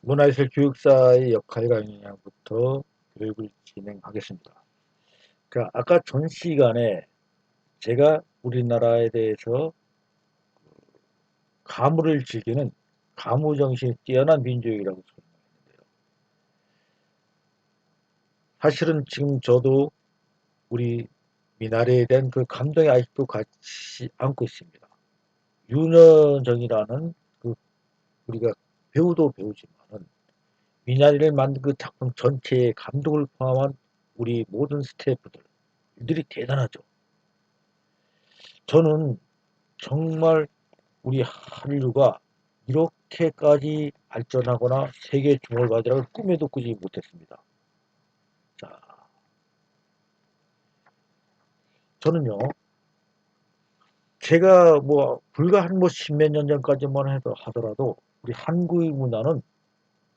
문화예술 교육사의 역할과 영향부터 교육을 진행하겠습니다. 아까 전 시간에 제가 우리나라에 대해서 가무를 즐기는 가무정신이 뛰어난 민족이라고 설명했는데요. 사실은 지금 저도 우리 미나리에 대한 그 감동이 아직도 같이 안고 있습니다. 윤여정이라는 그 우리가 배우도 배우지만은 미나리를 만든 그 작품 전체의 감독을 포함한 우리 모든 스태프들들이 대단하죠. 저는 정말 우리 한류가 이렇게까지 발전하거나 세계 주목을 받으라고 꿈에도 꾸지 못했습니다. 자, 저는요, 제가 불과 한 십몇 년 전까지만 하더라도 우리 한국의 문화는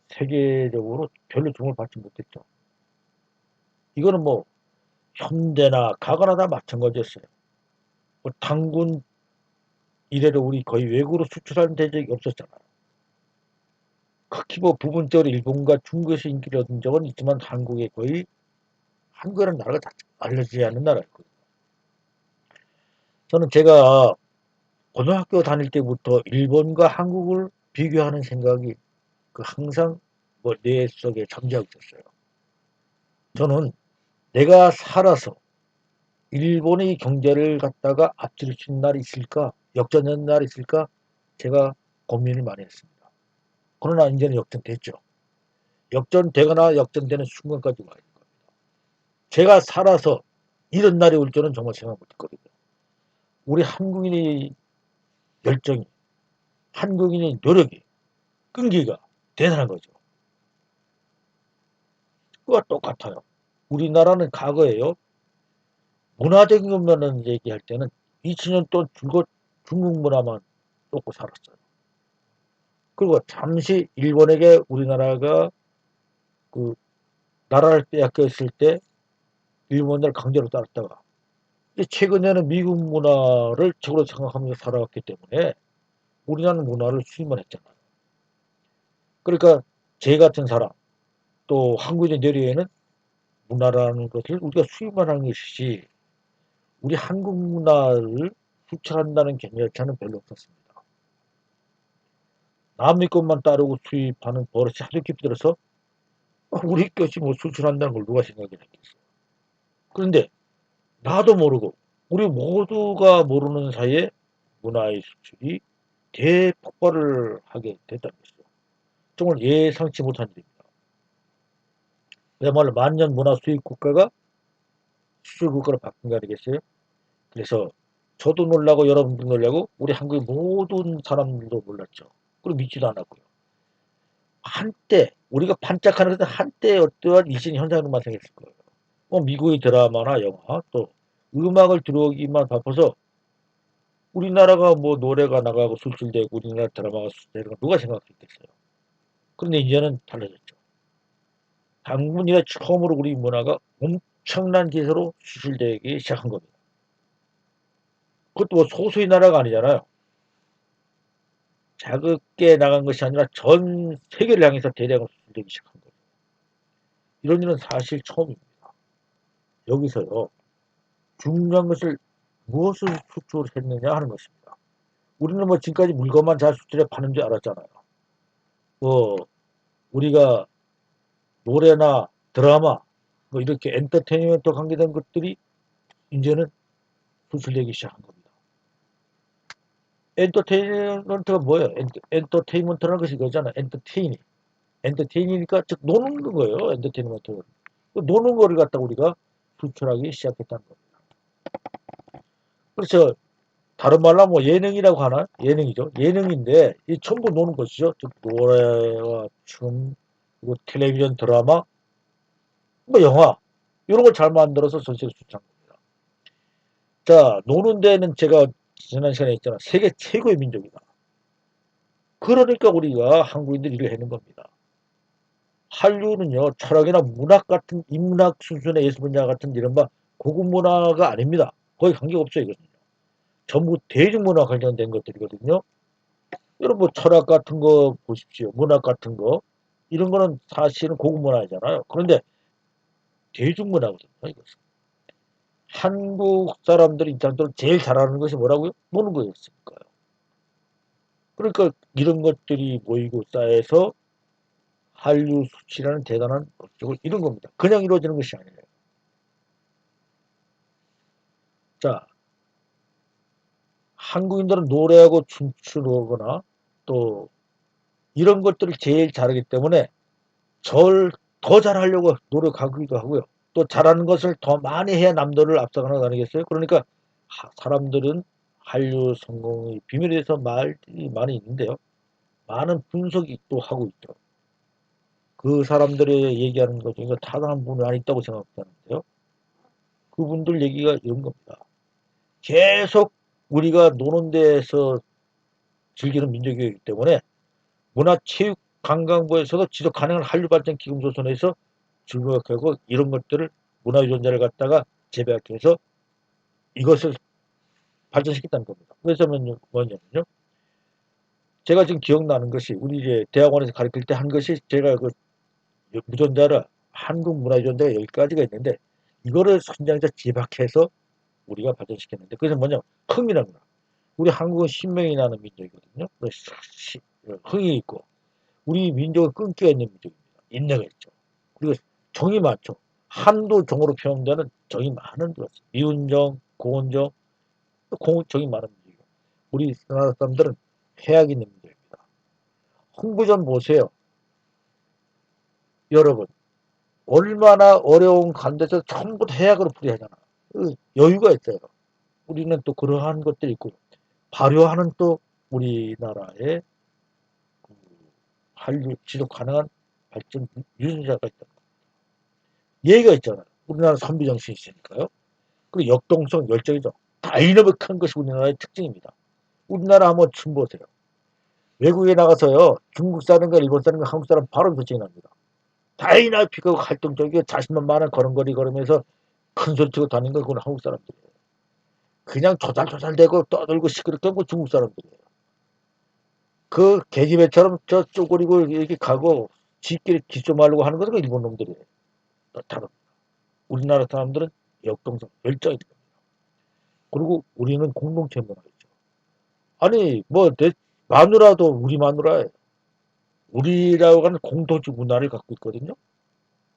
세계적으로 별로 주목을 받지 못했죠. 이거는 현대나 과거나 다 마찬가지였어요. 단군 이래로 우리 거의 외국으로 수출하는 대적이 없었잖아요. 극히 부분적으로 일본과 중국에서 인기를 얻은 적은 있지만 한국이라는 나라가 다 알려지지 않는 나라였거든요. 저는 제가 고등학교 다닐 때부터 일본과 한국을 비교하는 생각이 항상 뇌 속에 잠재하고 있었어요. 저는 내가 살아서 일본의 경제를 갖다가 앞질 수 있는 날이 있을까, 역전되는 날이 있을까, 제가 고민을 많이 했습니다. 그러나 이제는 역전됐죠. 역전되거나 역전되는 순간까지 와 있는 겁니다. 제가 살아서 이런 날이 올 줄은 정말 생각 못했거든요. 우리 한국인의 열정이, 한국인의 노력이, 끈기가 대단한 거죠. 그와 똑같아요. 우리나라는 과거에요. 문화적인 것만 얘기할 때는 2000년 동안 중국 문화만 놓고 살았어요. 그리고 잠시 일본에게 우리나라가 그 나라를 빼앗겼을 때 일본을 강제로 따랐다가 최근에는 미국 문화를 최고로 생각하면서 살아왔기 때문에 우리나라 문화를 수입만 했잖아요. 그러니까 제 같은 사람 또 한국인의 뇌리에는 문화라는 것을 우리가 수입만 하는 것이지 우리 한국 문화를 수출한다는 개념 자체는 별로 없었습니다. 남의 것만 따르고 수입하는 버릇이 하도 깊이 들어서 우리 것이 수출한다는 걸 누가 생각이 했겠어요. 그런데 나도 모르고 우리 모두가 모르는 사이에 문화의 수출이 대폭발을 하게 됐다는 것이죠. 정말 예상치 못한 일입니다. 그야말로 만년 문화 수입 국가가 수출 국가로 바뀐 거 아니겠어요? 그래서 저도 놀라고 여러분도 놀라고 우리 한국의 모든 사람들도 몰랐죠. 그리고 믿지도 않았고요. 한때 우리가 반짝하는 것은 한때 어떠한 이신 현상으로만 생겼을 거예요. 미국의 드라마나 영화 또 음악을 들어오기만 바빠서 우리나라가 노래가 나가고 수출되고 우리나라 드라마가 수출되는 거 누가 생각했겠어요. 그런데 이제는 달라졌죠. 한국 이래 처음으로 우리 문화가 엄청난 기세로 수출되기 시작한 겁니다. 그것도 소수의 나라가 아니잖아요. 작게 나간 것이 아니라 전 세계를 향해서 대량으로 수출되기 시작한 거예요. 이런 일은 사실 처음입니다. 여기서요. 중요한 것을 무엇을 수출했느냐 하는 것입니다. 우리는 지금까지 물건만 잘 수출해 파는 줄 알았잖아요. 뭐 우리가 노래나 드라마 이렇게 엔터테인먼트 관계된 것들이 이제는 수출되기 시작한 겁니다. 엔터테인먼트가 뭐예요? 엔터테인먼트라는 것이 이거잖아. 엔터테인이니까 즉 노는 거예요. 엔터테인먼트는. 노는 거를 갖다가 우리가 수출하기 시작했다는 겁니다. 그렇죠. 다른 말로 예능이라고 하나? 예능이죠. 예능인데 이 전부 노는 것이죠. 즉 노래와 춤, 그리고 텔레비전 드라마, 영화 이런 걸 잘 만들어서 전시를 수출한 겁니다. 자, 노는 데는 제가 지난 시간에 했잖아. 세계 최고의 민족이다. 그러니까 우리가 한국인들이 일을 하는 겁니다. 한류는요, 철학이나 문학 같은 인문학 수준의 예술 분야 같은 이른바 고급 문화가 아닙니다. 거의 관계없어요, 이거는요. 전부 대중문화 관련된 것들이거든요. 여러분 철학 같은 거 보십시오. 문학 같은 거. 이런 거는 사실은 고급 문화잖아요. 그런데 대중문화거든요, 이것은. 한국 사람들이 입장적으로 제일 잘하는 것이 뭐라고요? 노는 거였으니까요. 그러니까 이런 것들이 모이고 쌓여서 한류 수치라는 대단한 업적을 이룬 겁니다. 그냥 이루어지는 것이 아니에요. 자, 한국인들은 노래하고 춤추거나 또 이런 것들을 제일 잘하기 때문에 절 더 잘하려고 노력하기도 하고요. 또 잘하는 것을 더 많이 해야 남들을 앞서가는 거 아니겠어요? 그러니까 사람들은 한류 성공의 비밀에 대해서 말이 많이 있는데요. 많은 분석이 또 하고 있죠. 그 사람들의 얘기하는 것 중에 타당한 부분이 많이 있다고 생각하는데요. 그분들 얘기가 이런 겁니다. 계속 우리가 노는 데에서 즐기는 민족이기 때문에 문화체육관광부에서도 지속 가능한 한류발전 기금조선에서 주목하고 이런 것들을 문화유전자를 갖다가 재배합해서 이것을 발전시켰다는 겁니다. 그래서 뭐냐면요. 제가 지금 기억나는 것이 우리 이제 대학원에서 가르칠 때 한 것이 제가 그 유전자를 한국 문화유전자가 10가지가 있는데 이거를 선장자 집약해서 우리가 발전시켰는데 그래서 뭐냐 흥이라는 문화. 우리 한국은 신명이 나는 민족이거든요. 흥이 있고 우리 민족은 끈기가 있는 민족입니다. 인내가 있죠. 그리고 정이 많죠. 한도 정으로 표현되는 정이 많은 것. 미운정, 고운정, 정이 많은 민족이에요. 우리나라 사람들은 해악이 있는 민족입니다. 홍보전 보세요. 여러분 얼마나 어려운 간데서 전부 해악으로 풀이하잖아. 여유가 있어요. 우리는 또 그러한 것들이 있고 발효하는 또 우리나라의 그 한류 지속 가능한 발전 유전자가 있다. 예의가 있잖아요. 우리나라 선비 정신이 있으니까요. 그리고 역동성, 열정이죠. 다이너믹한 것이 우리나라의 특징입니다. 우리나라 한번 춤 보세요. 외국에 나가서요. 중국 사람과 일본 사람과 한국 사람 바로 교정이 납니다. 다이나믹하고 활동적이고 자신만만한 걸음걸이 걸으면서 큰 소리치고 다니는 건 그건 한국 사람들이에요. 그냥 조잘조잘대고 떠들고 시끄럽게 하고 중국 사람들이에요. 그 계집애처럼 저 쪼그리고 이렇게 가고 지끼리 기초 말고 하는 것은 일본 놈들이에요. 다릅니다. 우리나라 사람들은 역동성, 열정이 됩니다. 그리고 우리는 공동체 문화죠. 아니 뭐 내 마누라도 우리 마누라예요. 우리라고 하는 공동체 문화를 갖고 있거든요.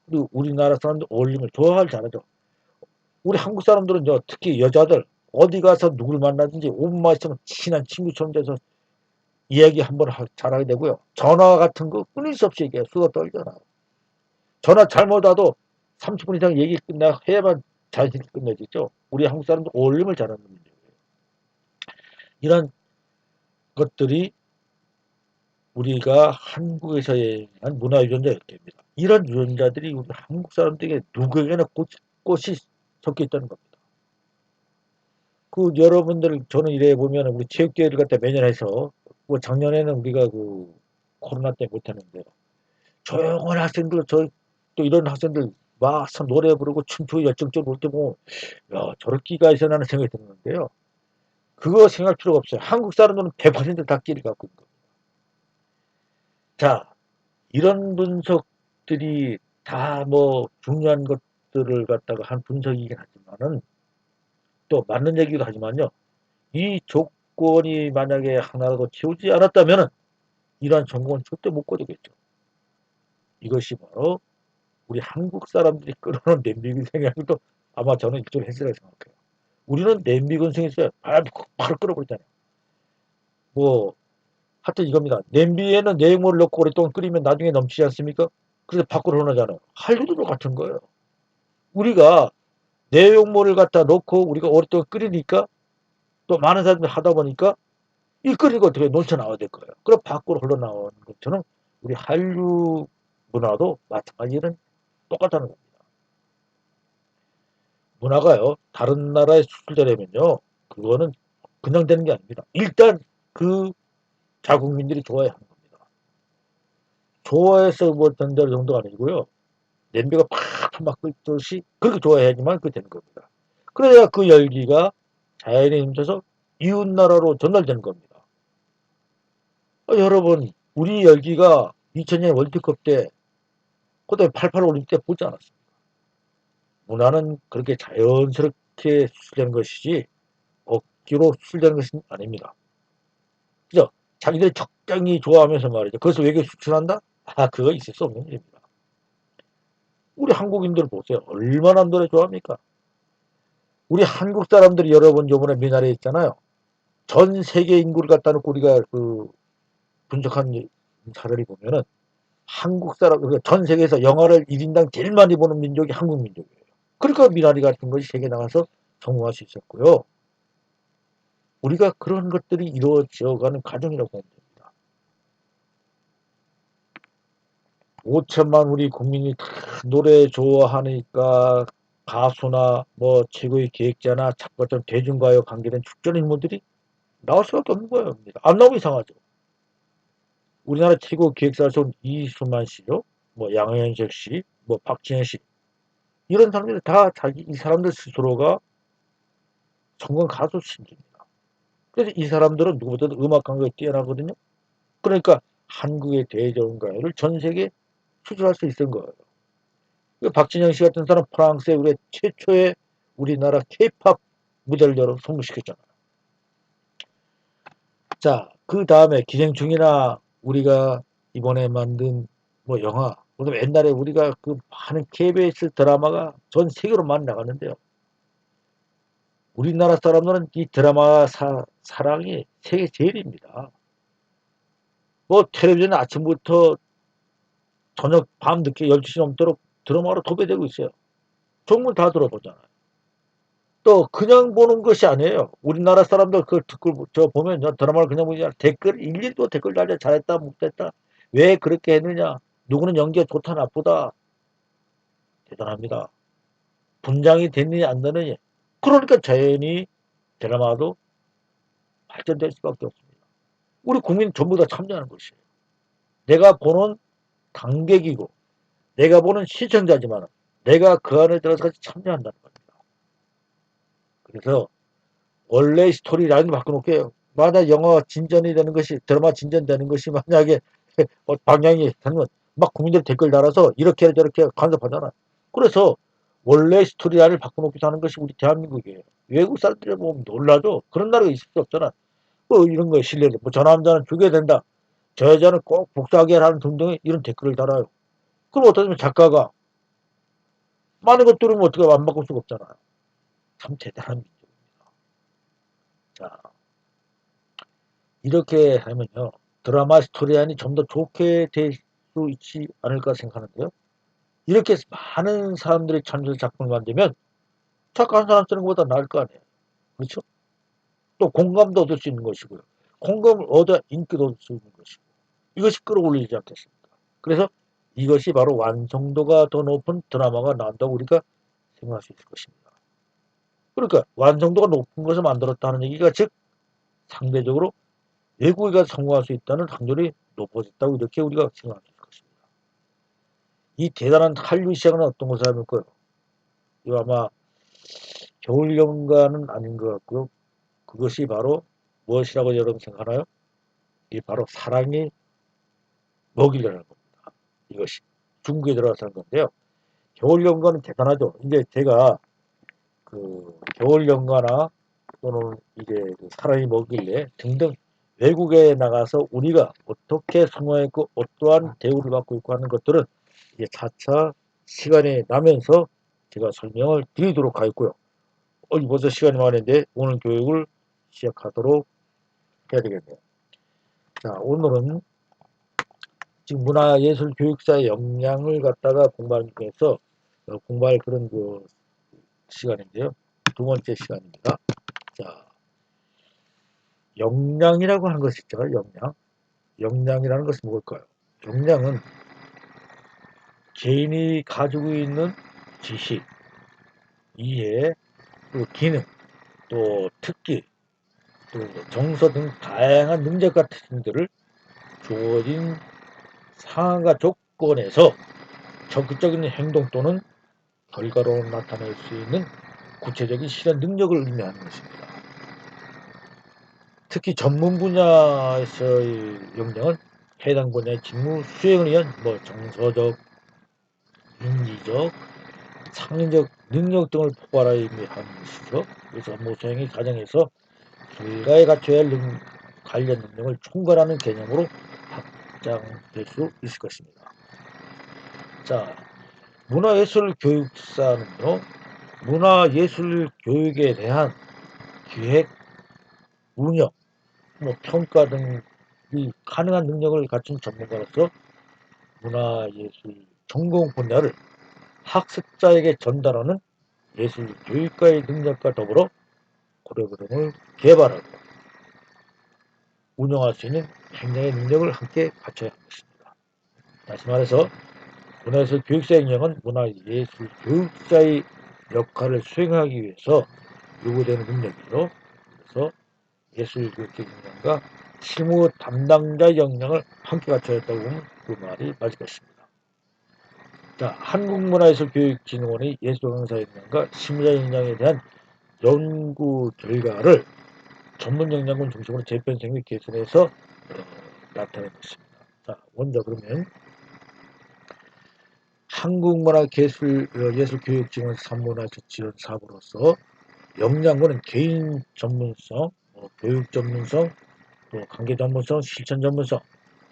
그리고 우리나라 사람들 어울림을 좋아할 잘하죠. 우리 한국 사람들은 특히 여자들 어디 가서 누굴 만나든지 5분만 있으면 친한 친구처럼 돼서 이야기 한번 잘하게 되고요. 전화 같은 거 끊을 수 없이 얘기해요. 수다 떨잖아. 전화 잘못 와도 30분 이상 얘기 끝나 해야만 자연스럽게 끝내지죠. 우리 한국 사람들 어울림을 잘하는 문제예요. 이런 것들이 우리가 한국에서의 문화유전자였습니다. 이런 유전자들이 우리 한국 사람들에게 누구에게나 꽃이 섞여 있다는 겁니다. 그 여러분들 저는 이래 보면 우리 체육대회를 갖다 매년 해서 뭐 작년에는 우리가 그 코로나 때문에 못했는데 조용한 학생들 또 이런 학생들 와서 노래 부르고 춤추고 열정적으로 볼 때 보면 야 저렇게가 있어 나는 생각이 드는데요. 그거 생각할 필요가 없어요. 한국 사람들은 100%다 끼를 갖고 있는 겁니다. 자 이런 분석들이 다 뭐 중요한 것들을 갖다가 한 분석이긴 하지만은 또 맞는 얘기도 하지만요. 이 조건이 만약에 하나라도 채우지 않았다면은 이러한 전공은 절대 못 거두겠죠. 이것이 바로 우리 한국 사람들이 끌어오는 냄비 근성이라고도 아마 저는 일종의 했으라고 생각해요. 우리는 냄비 근성이 있어요. 바로 끌어버리잖아요. 뭐 하여튼 이겁니다. 냄비에는 내용물을 넣고 오랫동안 끓이면 나중에 넘치지 않습니까? 그래서 밖으로 흘러나잖아요. 한류도 같은 거예요. 우리가 내용물을 갖다 넣고 우리가 오랫동안 끓이니까 또 많은 사람들이 하다 보니까 이 끓이고 어떻게 넘쳐 나와야 될 거예요. 그럼 밖으로 흘러나오는 것처럼 우리 한류 문화도 마찬가지는 똑같다는 겁니다. 문화가요, 다른 나라에 수출되려면요, 그거는 그냥 되는 게 아닙니다. 일단 그 자국민들이 좋아해야 하는 겁니다. 좋아해서 뭐 된다는 정도가 아니고요. 냄비가 팍팍 막 끓듯이 그렇게 좋아해야지만 그게 되는 겁니다. 그래야 그 열기가 자연에 힘써서 이웃나라로 전달되는 겁니다. 여러분, 우리 열기가 2000년 월드컵 때, 그다음에 88 올림픽 때 보지 않았습니까? 문화는 그렇게 자연스럽게 수출되는 것이지 억지로 수출되는 것은 아닙니다. 그죠? 자기들 적당히 좋아하면서 말이죠. 그래서 외교 수출한다? 아, 그거 있을 수 없는 일입니다. 우리 한국인들 보세요. 얼마나 노래 좋아합니까? 우리 한국 사람들이 여러분 요번에 미나리에 있잖아요. 전 세계 인구를 갖다 놓고 우리가 그 분석한 자들이 보면은 한국 사람, 그러니까 전 세계에서 영화를 1인당 제일 많이 보는 민족이 한국 민족이에요. 그러니까 미나리 같은 것이 세계 나가서 성공할 수 있었고요. 우리가 그런 것들이 이루어져가는 과정이라고 보면 됩니다. 5천만 우리 국민이 다 노래 좋아하니까 가수나 뭐 최고의 기획자나 작가처럼 대중가요 관계된 축전 인물들이 나올 수밖에 없는 거예요. 안 나오면 이상하죠. 우리나라 최고 기획사에서 이수만 씨죠. 뭐 양현석 씨, 뭐 박진현 씨 이런 사람들이 다 자기 이 사람들 스스로가 성공 가수 신기입니다. 그래서 이 사람들은 누구보다도 음악 감각이 뛰어나거든요. 그러니까 한국의 대중가요를 전 세계에 수출할 수 있는 거예요. 박진영 씨 같은 사람 프랑스에 우리 최초의 우리나라 케이팝 무대를 열어 성공시켰잖아요. 자, 그 다음에 기생충이나 우리가 이번에 만든 뭐 영화, 그다음에 옛날에 우리가 그 많은 KBS 드라마가 전 세계로 많이 나갔는데요. 우리나라 사람들은 이 드라마 사랑이 세계 제일입니다. 뭐 텔레비전 아침부터 저녁 밤 늦게 12시 넘도록 드라마로 도배되고 있어요. 종문 다 들어보잖아요. 또 그냥 보는 것이 아니에요. 우리나라 사람들 그 댓글 저 보면요. 드라마를 그냥 보지 않아요. 댓글 일일도 댓글 달려 잘했다 못했다. 왜 그렇게 했느냐. 누구는 연기가 좋다 나쁘다. 대단합니다. 분장이 됐느냐 안 되느냐. 그러니까 자연히 드라마도 발전될 수밖에 없습니다. 우리 국민 전부 다 참여하는 것이에요. 내가 보는 관객이고 내가 보는 시청자지만 내가 그 안에 들어서 같이 참여한다는 겁니다. 그래서 원래 스토리 라인을 바꿔놓게요. 만약 영화 진전이 되는 것이 드라마 진전되는 것이 만약에 방향이 되면 막 국민들 댓글 달아서 이렇게 저렇게 간섭하잖아. 그래서 원래 스토리 라인을 바꿔놓기도 하는 것이 우리 대한민국이에요. 외국 사람들이 보면 놀라죠. 그런 나라가 있을 수 없잖아. 뭐 이런 거에 실례로 뭐저 남자는 죽여야 된다. 저 여자는 꼭 복수하게 하는 등등의 이런 댓글을 달아요. 그럼 어떠면 작가가 많은 것 들으면 어떻게 안 바꿀 수가 없잖아요. 참 대단한 민족입니다. 자, 이렇게 하면요. 드라마 스토리라인이 좀 더 좋게 될 수 있지 않을까 생각하는데요. 이렇게 많은 사람들이 참여해서 작품을 만들면 작가 한 사람 쓰는 것보다 나을 거 아니에요. 그렇죠? 또 공감도 얻을 수 있는 것이고요. 공감을 얻어 인기도 얻을 수 있는 것이고 이것이 끌어올리지 않겠습니까? 그래서 이것이 바로 완성도가 더 높은 드라마가 나온다고 우리가 생각할 수 있을 것입니다. 그러니까 완성도가 높은 것을 만들었다는 얘기가 즉 상대적으로 외국에 가서 성공할 수 있다는 확률이 높아졌다고 이렇게 우리가 생각할 수 있을 것입니다. 이 대단한 한류 시장은 어떤 것을 하면까요? 이거 아마 겨울 연가는 아닌 것 같고요. 그것이 바로 무엇이라고 여러분 생각하나요? 이 바로 사랑의 먹이라는 겁니다. 이것이 중국에 들어가서 한 건데요. 겨울 연가는 대단하죠. 이제 제가 그 겨울 연가나 또는 이제 그 사랑이 뭐길래 등등 외국에 나가서 우리가 어떻게 성공했고 어떠한 대우를 받고 있고 하는 것들은 이제 차차 시간이 나면서 제가 설명을 드리도록 하겠고요. 벌써 시간이 많은데 오늘 교육을 시작하도록 해야 되겠네요. 자, 오늘은 지금 문화예술교육사의 역량을 갖다가 공부하는 중에서 공부할 그런 그 시간인데요. 두 번째 시간입니다. 자, 역량이라고 하는 것이 있잖아요. 역량. 역량이라는 것은 뭘까요? 역량은 개인이 가지고 있는 지식, 이해, 또 기능, 또 특기, 또 정서 등 다양한 능력 같은 것들을 주어진 상황과 조건에서 적극적인 행동 또는 결과로 나타낼 수 있는 구체적인 실현 능력을 의미하는 것입니다. 특히 전문 분야에서의 역량은 해당 분야의 직무 수행을 위한 정서적, 인지적, 창의적 능력 등을 포괄하여 의미하는 것이죠. 그래서 업무 수행의 과정에서 결과에 갖춰야 할 관련 능력을 총괄하는 개념으로 확장될 수 있을 것입니다. 자, 문화예술 교육사는요, 문화예술 교육에 대한 기획, 운영, 평가 등이 가능한 능력을 갖춘 전문가로서 문화예술 전공 분야를 학습자에게 전달하는 예술 교육과의 능력과 더불어 프로그램을 개발하고 운영할 수 있는 행정의 능력을 함께 갖춰야 하는 것입니다. 다시 말해서 문화예술 교육사 역량은 문화예술 교육자의 역할을 수행하기 위해서 요구되는 능력이죠. 그래서 예술교육자 역량과 실무 담당자 역량을 함께 갖춰야 했다고 보면 그 말이 맞을 것입니다. 자, 한국문화예술교육진흥원의 예술 강사 역량과 심리자 역량에 대한 연구 결과를 전문 역량군 중심으로 재편성 및 개선해서 나타낸 것입니다. 자, 먼저 그러면 한국문화예술교육진흥원 산문화에서 지원 사업으로서 역량군은 개인 전문성, 교육 전문성, 또 관계 전문성, 실천 전문성,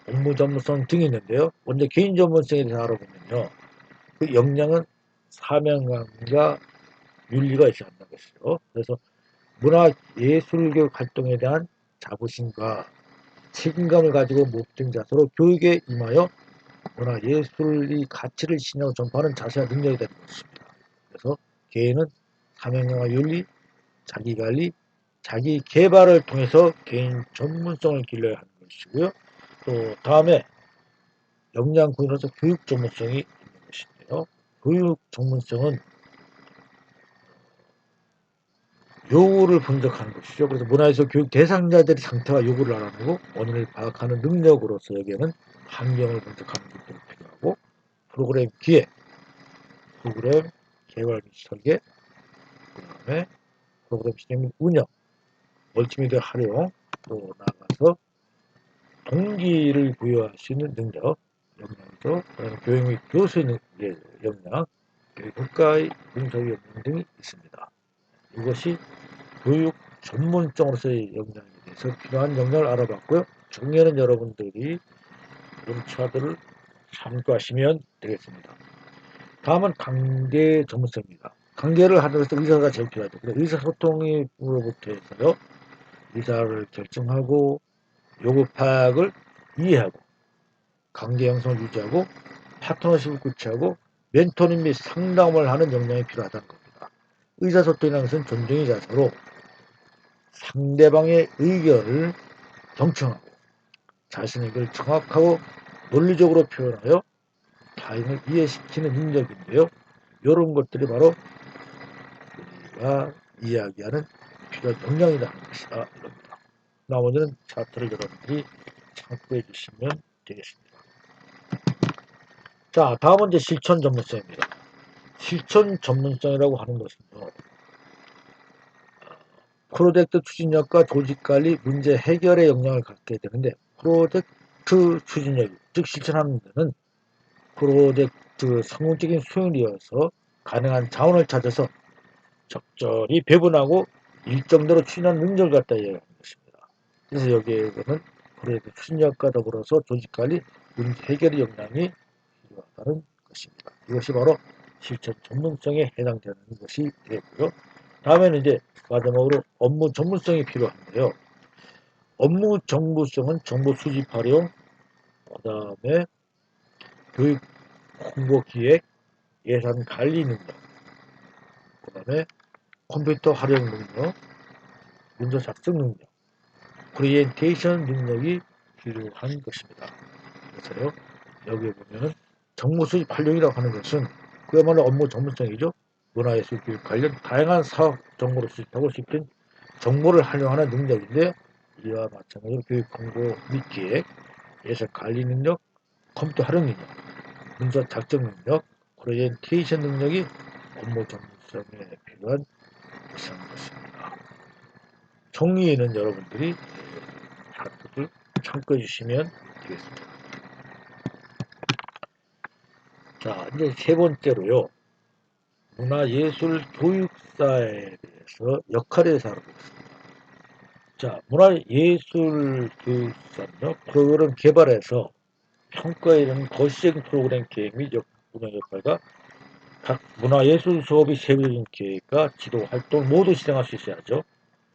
업무 전문성 등이 있는데요. 먼저 개인 전문성에 대해서 알아보면요. 그 역량은 사명감과 윤리가 있어야 한다는 것이죠. 그래서 문화예술교육 활동에 대한 자부심과 책임감을 가지고 목적인 자세로 교육에 임하여 문화예술의 가치를 신뢰하고 전파하는 자세와 능력이 되는 것입니다. 그래서 개인은 사명감과 윤리, 자기관리, 자기개발을 통해서 개인 전문성을 길러야 하는 것이고요. 또 다음에 역량군으로서 교육 전문성이 있는 것인데요. 교육 전문성은 요구를 분석하는 것이죠. 그래서 문화에서 교육 대상자들의 상태와 요구를 알아내고 원인을 파악하는 능력으로서 여기에는 환경을 분석하는 것도 필요하고 프로그램 기획, 프로그램 개발 및 설계, 그 다음에 프로그램 진행 및 운영, 멀티미디어 활용, 또 나아가서 동기를 부여할 수 있는 능력, 역량이죠. 그다음에 교육 및 교수의 역량, 교육 국가의 분석의 역량 등이 있습니다. 이것이 교육 전문성으로서의 역량에 대해서 필요한 역량을 알아봤고요. 중요한 여러분들이 이런 차들을 참고하시면 되겠습니다. 다음은 관계 전문성입니다. 관계를 하는 것은 의사가 제일 필요하죠. 의사소통으로부터 해서요. 의사를 결정하고 요구 파악을 이해하고 관계 형성을 유지하고 파트너십을 구체하고 멘토링 및 상담을 하는 역량이 필요하다는 겁니다. 의사소통이라는 것은 존중의 자세로 상대방의 의견을 경청하고 자신의 의견을 정확하고 논리적으로 표현하여 타인을 이해시키는 능력인데요. 이런 것들이 바로 우리가 이야기하는 필요한 역량이라는 것이다. 이겁니다. 나머지는 차트를 여러분들이 참고해 주시면 되겠습니다. 자, 다음은 이제 실천 전문성입니다. 실천 전문성이라고 하는 것은요. 프로젝트 추진력과 조직관리, 문제 해결의 역량을 갖게 되는데 프로젝트 추진력, 즉 실천하는 데는 프로젝트 성공적인 수행을 이어서 가능한 자원을 찾아서 적절히 배분하고 일정대로 추진하는 능력을 갖다 이야기하는 것입니다. 그래서 여기에는 프로젝트 추진력과 더불어서 조직관리, 문제 해결의 역량이 필요하다는 것입니다. 이것이 바로 실천 전문성에 해당되는 것이 되고요. 다음에는 이제 마지막으로 업무 전문성이 필요한데요. 업무 전문성은 정보 수집 활용, 그 다음에 교육 홍보 기획, 예산 관리 능력, 그 다음에 컴퓨터 활용 능력, 문서 작성 능력, 프리젠테이션 능력이 필요한 것입니다. 그래서요, 여기에 보면은 정보 수집 활용이라고 하는 것은 그야말로 업무 전문성이죠. 문화예술 교육 관련 다양한 사업 정보를 수집하고 싶은 정보를 활용하는 능력인데 이와 마찬가지로 교육 홍보 및 기획, 예산 관리 능력, 컴퓨터 활용 능력, 문서 작성 능력, 프레젠테이션 능력이 업무 전문성에 필요한 것입니다. 종이에는 여러분들이 차트를 참고해 주시면 되겠습니다. 자, 이제 세 번째로요. 문화예술 교육사에 대해서 역할에 대해서 알아보겠습니다. 자, 문화예술 교육사는요, 프로그램 개발에서 평가에 이르는 거시적인 프로그램 계획 및 운영 역할과 각 문화예술 수업의 세부적인 계획과 지도 활동을 모두 실행할 수 있어야죠.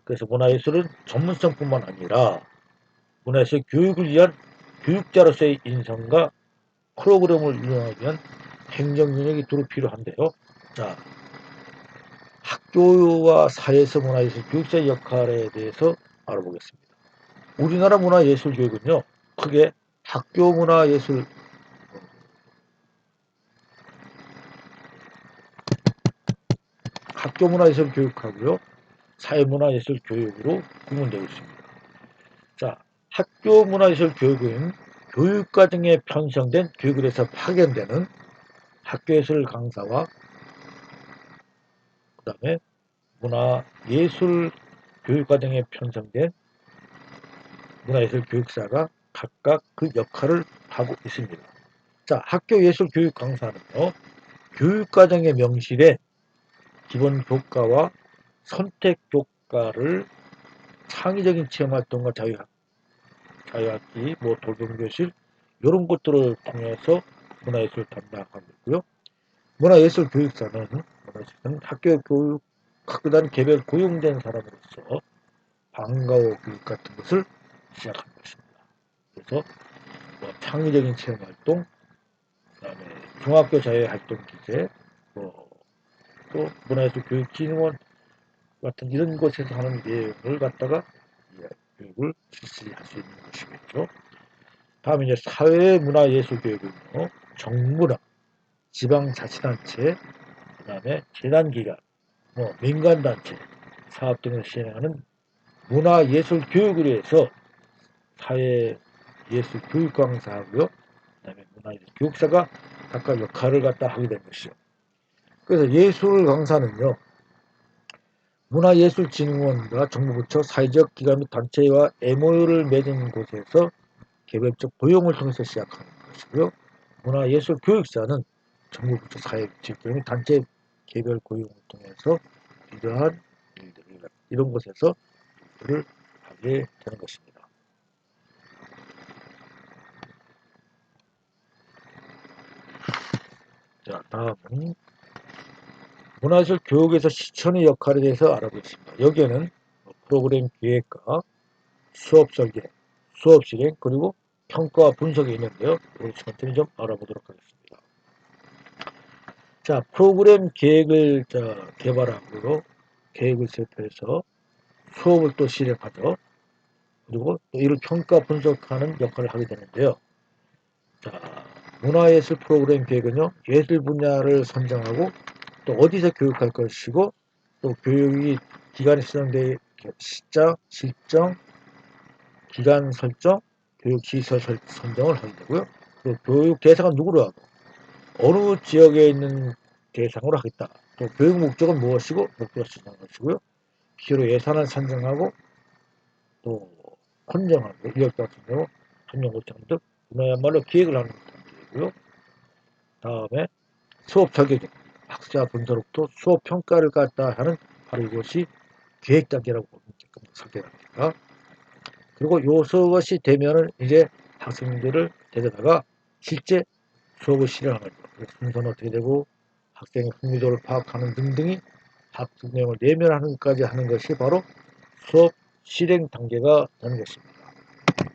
그래서 문화예술은 전문성뿐만 아니라 문화예술 교육을 위한 교육자로서의 인성과 프로그램을 운영하기 위한 행정 능력이 두루 필요한데요. 자, 학교와 사회에서 문화예술 교육자의 역할에 대해서 알아보겠습니다. 우리나라 문화예술 교육은요, 크게 학교 문화예술 교육하고요, 사회문화예술 교육으로 구분되어 있습니다. 자, 학교 문화예술 교육은 교육과정에 편성된 교육을 해서 파견되는 학교예술 강사와 그 다음에 문화예술 교육과정에 편성된 문화예술 교육사가 각각 그 역할을 하고 있습니다. 자, 학교예술 교육 강사는요, 교육과정에 명시된 기본 교과와 선택 교과를 창의적인 체험활동과 자유학기, 돌봄교실 이런 것들을 통해서 문화예술을 담당하고 있고요. 문화예술 교육사는 학교단 개별 고용된 사람으로서 방과후 교육 같은 것을 시작하는 것입니다. 그래서 창의적인 체험활동, 그다음에 중학교 자유활동 기재, 또 문화예술교육진흥원 같은 이런 곳에서 하는 내용을 갖다가 교육을 실시할 수 있는 것이겠죠. 다음에 이제 사회문화예술교육은요, 정부나 지방자치단체, 그 다음에 재단기관, 민간단체, 사업 등을 시행하는 문화예술교육을 위해서 사회예술교육강사하고요, 그 다음에 문화예술교육사가 각각 역할을 갖다 하게 된 것이죠. 그래서 예술강사는요, 문화예술진흥원과 정부부처 사회적 기관 및 단체와 MOU를 맺은 곳에서 개별적 고용을 통해서 시작하는 것이고요. 문화예술교육사는 정부부처 사회적 기관 및 단체 개별 고용을 통해서 이러한 일들을 이런 곳에서 일을 하게 되는 것입니다. 자, 다음은 문화예술 교육에서 시청의 역할에 대해서 알아보겠습니다. 여기에는 프로그램 기획과 수업 설계, 수업 실행, 그리고 평가와 분석이 있는데요. 우리 천천히 좀 알아보도록 하겠습니다. 자, 프로그램 계획을 개발하고요. 계획을 세포해서 수업을 또 실행하죠. 그리고 또 이를 평가 분석하는 역할을 하게 되는데요. 자, 문화예술 프로그램 계획은요, 예술 분야를 선정하고 또 어디서 교육할 것이고 또 교육이 기간이 수정될 시점, 실정, 기간 설정, 교육 시설 선정을 하게 되고요. 또 교육 대상은 누구로 하고 어느 지역에 있는 대상으로 하겠다. 또 교육 목적은 무엇이고 목표를 수정할 것이고요. 기로 예산을 산정하고 또 헌정하고 이것 같은 경우 한명 고청 등 그야말로 기획을 하는 단계이고요. 다음에 수업 설계 등 학사 분석부터 수업 평가를 갖다 하는 바로 이것이 계획 단계라고 보면 설계합니다. 그리고 요것이 되면은 이제 학생들을 데려다가 실제 수업을 실행하는 거. 순서는 어떻게 되고 학생의 흥미도를 파악하는 등등이 학습 내용을 내면하는 것까지 하는 것이 바로 수업 실행 단계가 되는 것입니다.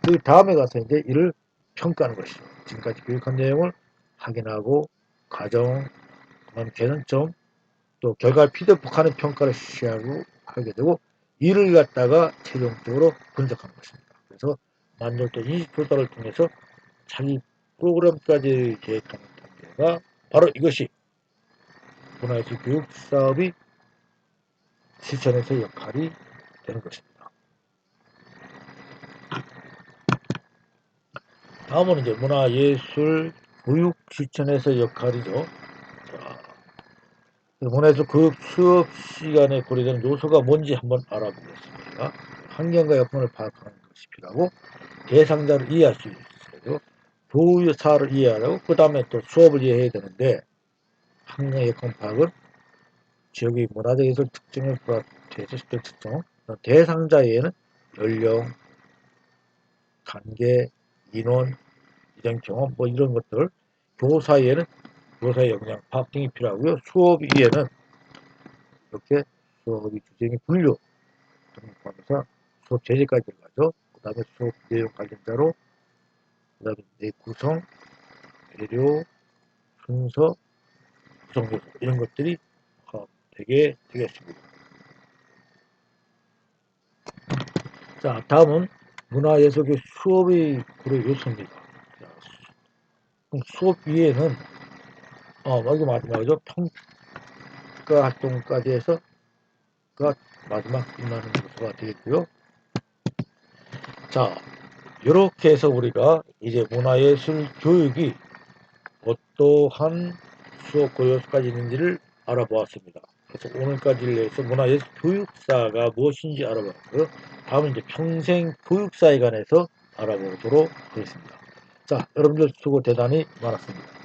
그 다음에 가서 이제 이를 평가하는 것이죠. 지금까지 교육한 내용을 확인하고 과정, 그다음 개선점, 또 결과를 피드백하는 평가를 실시하고 하게 되고 이를 갖다가 최종적으로 분석하는 것입니다. 그래서 만족도 인식 조사를 통해서 자기 프로그램까지 계획하는 단계가 바로 이것이 문화예술 교육 사업이 실천에서 역할이 되는 것입니다. 다음은 이제 문화예술 교육 실천에서 역할이죠. 문화예술 교육 수업 시간에 고려되는 요소가 뭔지 한번 알아보겠습니다. 환경과 여건을 파악하는 것이 필요하고 대상자를 이해할 수 있어요. 교사를 이해하라고 그 다음에 또 수업을 이해해야 되는데 학령의 역할 파악은 지역의 문화적 예술 특징을 부합해서 시대 특성 대상자에는 연령, 관계, 인원, 이런 경험 뭐 이런 것들 교사에는 교사의 역량 파악 등이 필요하고요. 수업 이해는 이렇게 수업의 주제의 분류 등을 포함해서 수업 제재까지 들어가죠. 그 다음에 수업 내용 관련자로 그 다음에 내 구성, 배려, 순서, 구성 요소 이런 것들이 되게 되겠습니다. 자, 다음은 문화예술의 수업의 고려 요소입니다. 자, 수업 위에는 이거 마지막이죠. 평가 활동까지 해서 가 마지막 끝나는 요소가 되겠고요. 자, 이렇게 해서 우리가 이제 문화예술 교육이 어떠한 수업 고요수까지 있는지를 알아보았습니다. 그래서 오늘까지를 해서 문화예술 교육사가 무엇인지 알아봤고요. 다음은 이제 평생 교육사에 관해서 알아보도록 하겠습니다. 자, 여러분들 수고 대단히 많았습니다.